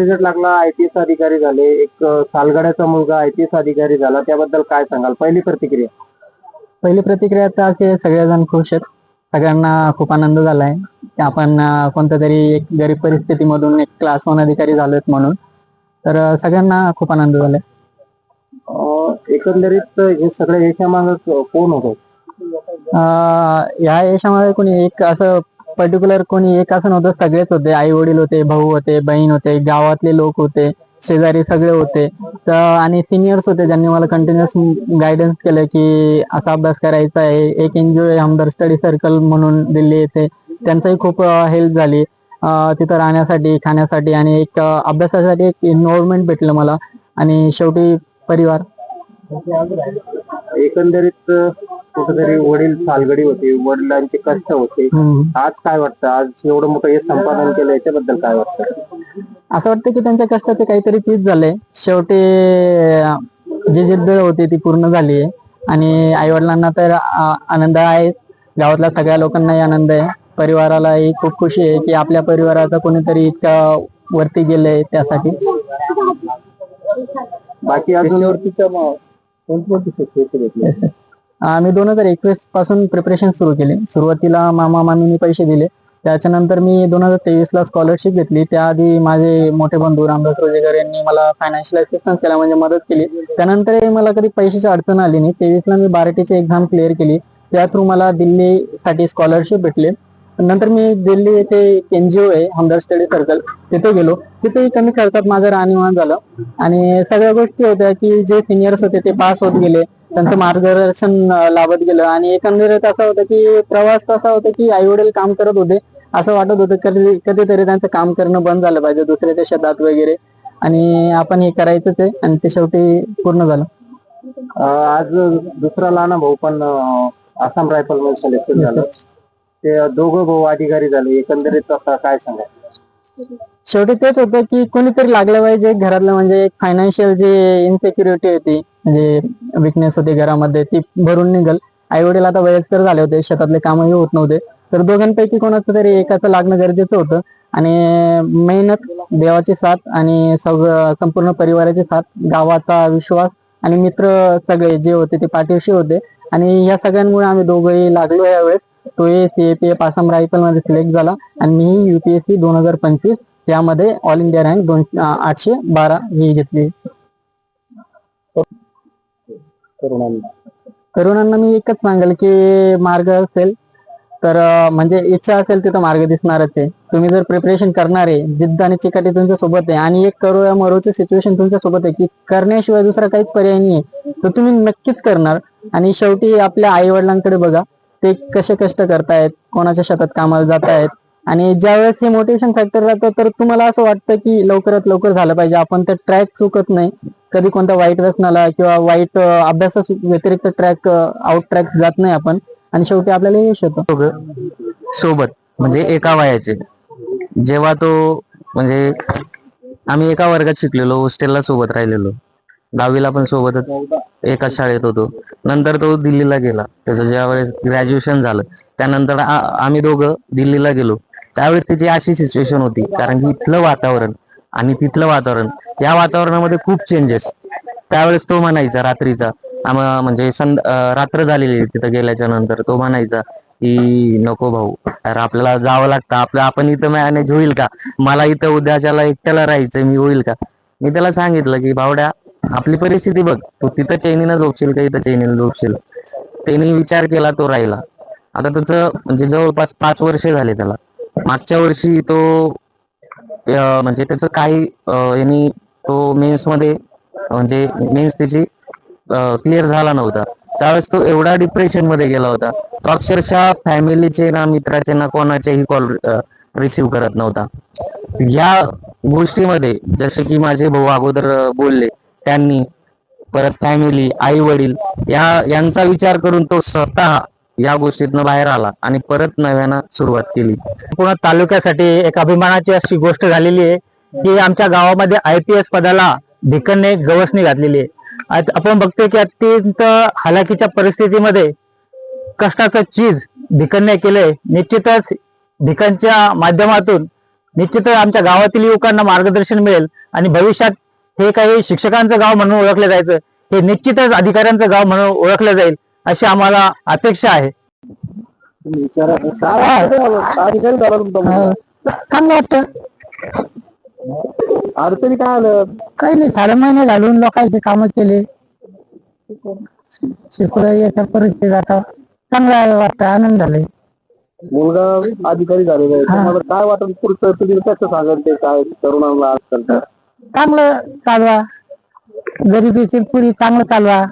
Result लागला, IPS अधिकारी झाले. एक सालगड्याचा मुलगा IPS अधिकारी झाला, त्याबद्दल काय सांगाल? पहिली प्रतिक्रिया तर असे सगळेजण खुश आहेत. सगळ्यांना खूप आनंद झालाय की आपण कोणत्या तरी एक गरीब परिस्थितीमधून एक क्लास 1 अधिकारी झालोत म्हणून. तर सगळ्यांना खूप आनंद झालाय. एकंदरीत हे सगळ्या यशामागे कोण होतं? या यशामध्ये कोणी एक असं पर्टिक्युलर कोणी एक असं नव्हतं, सगळेच होते. आई वडील होते, भाऊ होते, बहीण होते, गावातले लोक होते, शेजारी सगळे होते. तर आणि सिनियर्स होते ज्यांनी मला कंटिन्युअस गायडन्स केलं की असा अभ्यास करायचा आहे. एक NGO आहे हमदर्द स्टडी सर्कल म्हणून दिल्ली येथे, त्यांचाही खूप हेल्प झाली. तिथं राहण्यासाठी, खाण्यासाठी आणि एक अभ्यासासाठी एक एन्व्हायरमेंट भेटलं मला. आणि शेवटी परिवार. एकंदरीत कुठेतरी वडील सालगडी होते, वडिलांचे कष्ट होते. आज काय वाटतं? आज एवढं मोठं यश संपादन केलं, याच्याबद्दल काय वाटतं? असं वाटतं की त्यांच्या कष्टाचे काहीतरी चीज झालंय. शेवटी जी जिद्द होती ती पूर्ण झाली आहे. आणि आई वडिलांना तर आनंद आहे, गावातल्या सगळ्या लोकांनाही आनंद आहे, परिवारालाही खूप खुशी आहे की आपल्या परिवाराचा कोणीतरी इतका वरती गेलंय त्यासाठी. बाकी अजून कोणती भेटले? मी 2021 पासून प्रिपरेशन सुरू केली. सुरुवातीला मामा मामींनी पैसे दिले. त्याच्यानंतर मी 2023 ला स्कॉलरशिप घेतली. त्याआधी माझे मोठे बंधू रामदास रोजेकर यांनी मला फायनान्शियल असिस्टन्स केला, म्हणजे मदत केली. त्यानंतर मला कधी पैशाची अडचण आली नाही. 23 ला मी बार्टीची एक्झाम क्लिअर केली. त्या थ्रू मला दिल्लीसाठी स्कॉलरशिप भेटले. नंतर मी दिल्ली येथे NGO आहे हमदर्द स्टडी सर्कल, तिथे गेलो. तिथेही कमी खर्चात माझं राहणीमान झालं. आणि सगळ्या गोष्टी होत्या की जे सिनियर्स होते ते पास होत गेले, त्यांचं मार्गदर्शन लाभत गेलं. आणि एकंदरीत असं होतं की प्रवास असा होता की आई वडील काम करत होते, असं वाटत होतं कधीतरी त्यांचं काम करणं बंद झालं पाहिजे दुसऱ्याच्या शेतात वगैरे, आणि आपण हे करायचंच आहे. आणि ते शेवटी पूर्ण झालं. आज दुसरा लहान भाऊ पण आसाम रायफल मध्ये सिलेक्शन झालं. ते दोघं भाऊ अधिकारी झाले. एकंदरीत आता काय सांगा? शेवटी तेच होतं की कोणीतरी लागलं पाहिजे घरातलं, म्हणजे एक फायनान्शियल जी इनसिक्युरिटी होती, म्हणजे विकनेस होती घरामध्ये, ती भरून निघल. आई वडील आता वयस्कर झाले होते, शेतातले कामही होत नव्हते. तर दोघांपैकी कोणाचं तरी एकाचं लागणं गरजेचं होतं. आणि मेहनत, देवाची साथ आणि संपूर्ण परिवाराची साथ, गावाचा विश्वास आणि मित्र सगळे जे होते ते पाठीशी होते. आणि या सगळ्यांमुळे आम्ही दोघंही लागलो यावेळेस. तो CAPF आसाम रायफल मध्ये सिलेक्ट झाला आणि मी UPSC 2025 यामध्ये ऑल इंडिया रँक 812 ही घेतली. तरुणांना मी एकच सांगेल की मार्ग असेल तर म्हणजे इच्छा असेल तिथं मार्ग दिसणारच आहे. तुम्ही जर प्रिपरेशन करणार आहे, जिद्द आणि चिकाटी तुमच्या सोबत आहे, आणि एक करो या मरोची सिच्युएशन तुमच्या सोबत आहे की करण्याशिवाय दुसरा काहीच पर्याय नाही, तर तुम्ही नक्कीच करणार. आणि शेवटी आपल्या आई वडिलांकडे बघा, ते कसे कष्ट करतायत, कोणाच्या शेतात कामाला जात आहेत. आणि ज्यावेळेस हे मोटिवेशन फॅक्टर राहतं तर तुम्हाला असं वाटतं की लवकरात लवकर झालं पाहिजे, आपण ते ट्रॅक चुकत नाही कधी, कोणत्या वाईट व्यसनाला किंवा वाईट अभ्यासा व्यतिरिक्त आउट ट्रॅक जात नाही आपण. आणि शेवटी आपल्याला यश येतं. सोबत म्हणजे एका वयाचे, जेव्हा तो म्हणजे आम्ही एका वर्गात शिकलेलो, हॉस्टेलला सोबत राहिलेलो, 10वीला पण सोबतच एकाच शाळेत होतो. नंतर तो दिल्लीला गेला, त्याचं ज्यावेळेस ग्रॅज्युएशन झालं त्यानंतर आम्ही दोघं दिल्लीला गेलो. त्यावेळेस त्याची अशी सिच्युएशन होती, कारण की इथलं वातावरण आणि तिथलं वातावरण, या वातावरणामध्ये खूप चेंजेस. त्यावेळेस तो म्हणायचा रात्रीचा, म्हणजे रात्र झालेली तिथं गेल्याच्या नंतर, तो म्हणायचा की नको भाऊ, अरे आपल्याला जावं लागतं, आपण इथं मॅनेज होईल का, मला इथं उद्याच्याला एकट्याला राहायचं, मी होईल का. मी त्याला सांगितलं की भावड्या, आपली परिस्थिती बघ, तू तिथं चैनीनं झोपशील का इथं चैनीनं झोपशील. त्यांनी विचार केला, तो राहिला. आता त्याचं म्हणजे जवळपास 5 वर्ष झाले त्याला. मागच्या वर्षी तो म्हणजे त्याचं काही यांनी तो मेन्स मध्ये, म्हणजे मेन्स त्याची क्लिअर झाला नव्हता. त्यावेळेस तो एवढा डिप्रेशन मध्ये गेला होता, तो अक्षरशः फॅमिलीचे ना, मित्राचे ना, कोणाचेही कॉल रिसिव्ह करत नव्हता. या गोष्टीमध्ये जसे की माझे भाऊ अगोदर बोलले, त्यांनी परत फॅमिली, आई वडील यांचा विचार करून तो स्वतः या गोष्टीतनं बाहेर आला आणि परत नव्यानं सुरुवात केली. पूर्ण तालुक्यासाठी एक अभिमानाची अशी गोष्ट झालेली आहे की आमच्या गावामध्ये IPS पदाला भिकनने गवसणी घातलेली आहे. आपण बघतोय की अत्यंत हालाकीच्या परिस्थितीमध्ये कष्टाचं चीज भिकनने केलंय. निश्चितच भिकनच्या माध्यमातून निश्चितच आमच्या गावातील युवकांना मार्गदर्शन मिळेल आणि भविष्यात हे काही शिक्षकांचं गाव म्हणून ओळखलं जायचं हे निश्चितच अधिकाऱ्यांचं गाव म्हणून ओळखलं जाईल अशी आम्हाला अपेक्षा आहे. चांगलं वाटतं. अडचणी काय आलं? काही नाही, 6 महिने घालून लोकांचे कामं केले, शिकवलं, याच्या परिस्थिती आता चांगला वाटतं, आनंद झालाय. मुलगा अधिकारी झालेला आहे, तुम्हाला काय वाटत पुढचं तुम्ही कसं सांगाल ते काय तरुणांना आजकाल? चांगलं चालवा, गरिबीची पुरी चांगलं चालवा,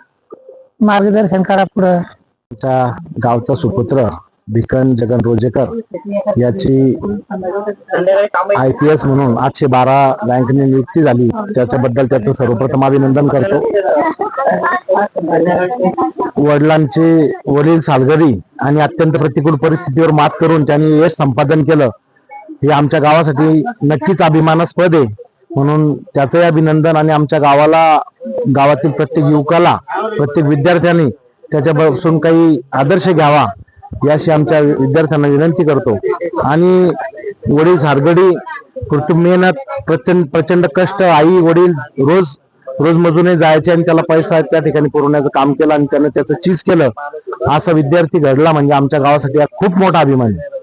मार्गदर्शन करा पुढं. आमच्या गावचा सुपुत्र भिकन जगन रोजेकर याची IPS म्हणून 812 रँकने नियुक्ती झाली, त्याच्याबद्दल त्याचं सर्वप्रथम अभिनंदन करतो. वडिलांचे वडील सालगरी आणि अत्यंत प्रतिकूल परिस्थितीवर मात करून त्यांनी यश संपादन केलं, हे आमच्या गावासाठी नक्कीच अभिमानास्पद आहे. म्हणून त्याचंही अभिनंदन आणि आमच्या गावातील प्रत्येक युवकाला, प्रत्येक विद्यार्थ्यांनी त्याच्यापासून काही आदर्श घ्यावा याशी आमच्या विद्यार्थ्यांना विनंती करतो. आणि वडील सारगडी कृत्रिम मेहनत, प्रचंड कष्ट, आई वडील रोज मजुरीने जायचे आणि त्याला पैसा त्या ठिकाणी पुरवण्याचं काम केलं आणि त्यानं त्याचं चीज केलं, असा विद्यार्थी घडला म्हणजे आमच्या गावासाठी हा खूप मोठा अभिमान आहे.